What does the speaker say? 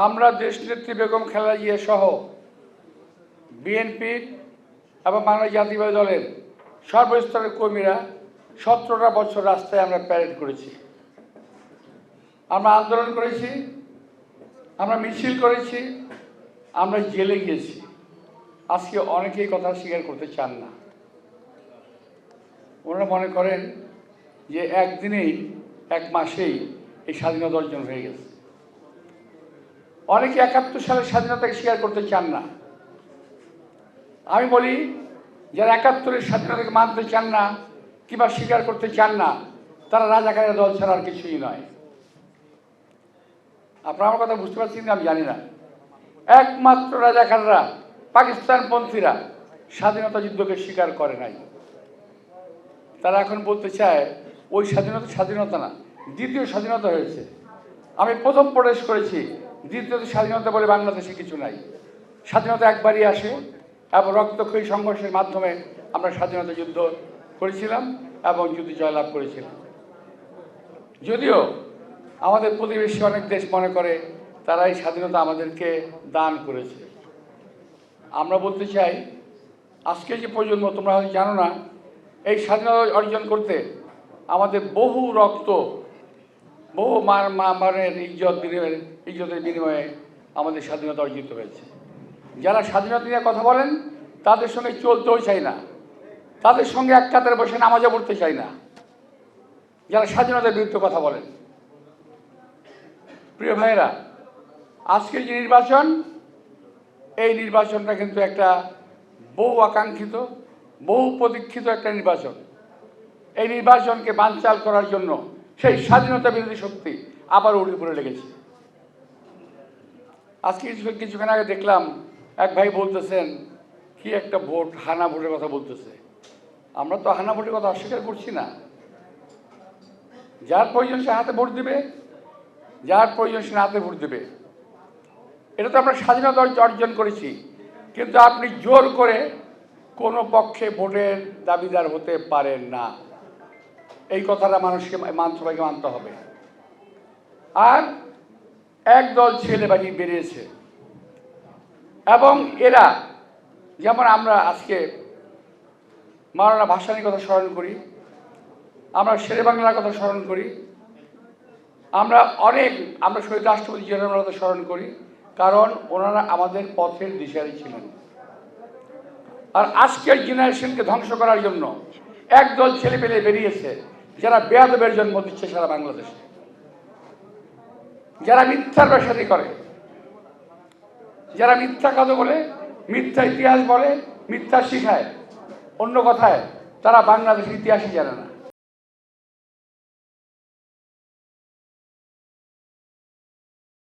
আমরা দেশনেত্রী বেগম খালেদা জিয়া সহ বিএনপির এবং বাংলাদেশ জাতীয়তাবাদী দলের সর্বস্তরের কর্মীরা 17টা বছর রাস্তায় আমরা প্যারেড করেছি, আমরা আন্দোলন করেছি, আমরা মিছিল করেছি, আমরা জেলে গিয়েছি। আজকে অনেকেই কথা স্বীকার করতে চান না। ওনারা মনে করেন যে একদিনেই এক মাসেই এই স্বাধীনতা অর্জন হয়ে গেছে। অনেকে 71 সালের স্বাধীনতাকে স্বীকার করতে চান না। আমি বলি, যারা 71-এর স্বাধীনতাকে মানতে চান না কিংবা স্বীকার করতে চান না, তারা রাজাকারের দল ছাড়া আর কিছুই নয়। আপনারা আমার কথা বুঝতে পারছেন? আমি জানি না। একমাত্র রাজাকাররা, পাকিস্তানপন্থীরা স্বাধীনতা যুদ্ধকে স্বীকার করে নাই। তারা এখন বলতে চায় ওই স্বাধীনতা স্বাধীনতা না, দ্বিতীয় স্বাধীনতা হয়েছে। আমি প্রথম প্রবেশ করেছি, দ্বিতীয় স্বাধীনতা বলে বাংলাদেশে কিছু নাই। স্বাধীনতা একবারই আসে এবং রক্তক্ষয়ী সংঘর্ষের মাধ্যমে আমরা স্বাধীনতা যুদ্ধ করেছিলাম এবং যুদ্ধে জয়লাভ করেছিলাম। যদিও আমাদের প্রতিবেশী অনেক দেশ মনে করে তারা এই স্বাধীনতা আমাদেরকে দান করেছে। আমরা বলতে চাই, আজকে যে প্রজন্ম, তোমরা হয়তো জানো না, এই স্বাধীনতা অর্জন করতে আমাদের বহু রক্ত, বহু মানের ইজ্জতের বিনিময়ে আমাদের স্বাধীনতা অর্জিত হয়েছে। যারা স্বাধীনতা নিয়ে কথা বলেন তাদের সঙ্গে চলতেও চাই না, তাদের সঙ্গে এক কাতারে বসে নামাজও পড়তে চাই না, যারা স্বাধীনতার বিরুদ্ধে কথা বলেন। প্রিয় ভাইয়েরা, আজকের যে নির্বাচন, এই নির্বাচনটা কিন্তু একটা বহু আকাঙ্ক্ষিত, বহু প্রতীক্ষিত একটা নির্বাচন। এই নির্বাচনকে বানচাল করার জন্য সেই স্বাধীনতা বিরোধী শক্তি আবার উঠে পড়ে লেগেছে। আজকে কিছুক্ষণ আগে দেখলাম এক ভাই বলতেছেন কি একটা ভোট, হানা ভোটের কথা বলতেছে। আমরা তো হানা ভোটের কথা অস্বীকার করছি না। যার প্রয়োজন সে হাতে ভোট দেবে, যার প্রয়োজন সে হাতে ভোট দেবে। এটা তো আমরা স্বাধীনতা অর্জন করেছি, কিন্তু আপনি জোর করে কোনো পক্ষে ভোটের দাবিদার হতে পারেন না। এই কথাটা মানুষকে সবাইকে মানতে হবে। আর একদল ছেলে বাড়ি বেরিয়েছে এবং এরা, যেমন আমরা আজকে মাওলানা ভাসানীর কথা স্মরণ করি, আমরা শেরে বাংলার কথা স্মরণ করি, আমরা শহীদ রাষ্ট্রপতি জিয়াউর কথা স্মরণ করি, কারণ ওনারা আমাদের পথের দিশারি ছিলেন। আর আজকের জেনারেশনকে ধ্বংস করার জন্য একদল ছেলেপেলে বেরিয়েছে, যারা বেয়াদবের জন্ম দিচ্ছে সারা বাংলাদেশে, যারা মিথ্যার ব্যবসায়ী করে, যারা মিথ্যা কথা বলে, মিথ্যা ইতিহাস বলে, মিথ্যা শিখায়। অন্য কথায় তারা বাংলাদেশের ইতিহাসই জানে না।